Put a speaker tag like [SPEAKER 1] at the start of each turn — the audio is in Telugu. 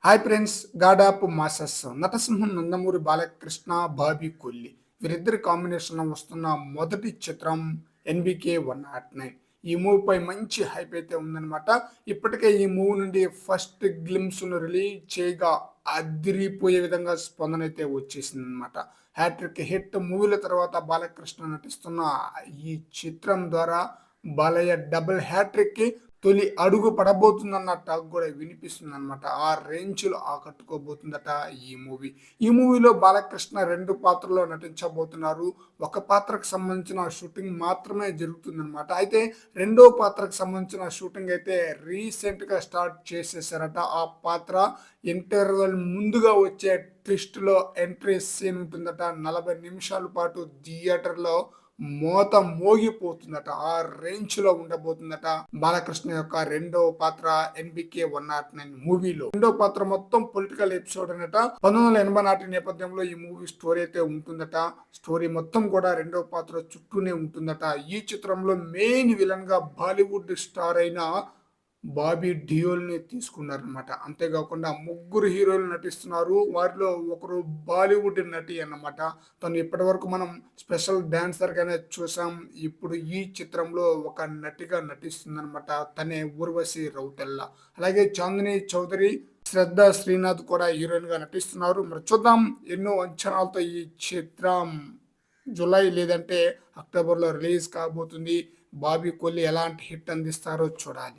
[SPEAKER 1] హాయ్ ఫ్రెండ్స్, గాడాపు మాసస్ నటసింహం నందమూరి బాలకృష్ణ, బాబీ కొల్లి వీరిద్దరి కాంబినేషన్లో వస్తున్న మొదటి చిత్రం ఎన్బికే 109. ఈ మూవీపై మంచి హైప్ అయితే ఉందన్నమాట. ఇప్పటికే ఈ మూవీ నుండి ఫస్ట్ గ్లిమ్స్ను రిలీజ్ చేయగా అదిరిపోయే విధంగా స్పందన అయితే వచ్చేసింది అనమాట. హ్యాట్రిక్ హిట్ మూవీల తర్వాత బాలకృష్ణ నటిస్తున్న ఈ చిత్రం ద్వారా బాలయ్య డబుల్ హ్యాట్రిక్ తొలి అడుగు పడబోతుందన్న టాక్ కూడా వినిపిస్తుంది అనమాట. ఆ రేంజ్లో ఆకట్టుకోబోతుందట ఈ మూవీ. ఈ మూవీలో బాలకృష్ణ 2 పాత్రల్లో నటించబోతున్నారు. ఒక పాత్రకు సంబంధించిన షూటింగ్ మాత్రమే జరుగుతుందన్నమాట. అయితే రెండో పాత్రకు సంబంధించిన షూటింగ్ అయితే రీసెంట్గా స్టార్ట్ చేసేసారట. ఆ పాత్ర ఇంటర్వెల్ ముందుగా వచ్చే ట్విస్ట్లో ఎంట్రీ సీన్ ఉంటుందట. 40 నిమిషాల పాటు థియేటర్లో మోత మోగిపోతుందట. ఆ రేంజ్ లో ఉండబోతుందట బాలకృష్ణ యొక్క రెండో పాత్ర ఎన్బికే 109 మూవీలో. రెండో పాత్ర మొత్తం పొలిటికల్ ఎపిసోడ్ అనట. 1980 నాటి నేపథ్యంలో ఈ మూవీ స్టోరీ అయితే ఉంటుందట. స్టోరీ మొత్తం కూడా రెండో పాత్ర చుట్టూనే ఉంటుందట. ఈ చిత్రంలో మెయిన్ విలన్ గా బాలీవుడ్ స్టార్ అయిన బాబీ డియోల్ని తీసుకున్నారనమాట. అంతేకాకుండా ముగ్గురు హీరోలు నటిస్తున్నారు. వారిలో ఒకరు బాలీవుడ్ నటి అన్నమాట. తను ఇప్పటి వరకు మనం స్పెషల్ డాన్సర్ గానే చూసాం. ఇప్పుడు ఈ చిత్రంలో ఒక నటిగా నటిస్తుందన్నమాట. తనే ఊర్వశి రౌతెల్ల. అలాగే చాందిని చౌదరి, శ్రద్ధ శ్రీనాథ్ కూడా హీరోయిన్ గా నటిస్తున్నారు. మరి చూద్దాం, ఎన్నో అంచనాలతో ఈ చిత్రం జూలై లేదంటే అక్టోబర్లో రిలీజ్ కాబోతుంది. బాబీ కొల్లి ఎలాంటి హిట్ అందిస్తారో చూడాలి.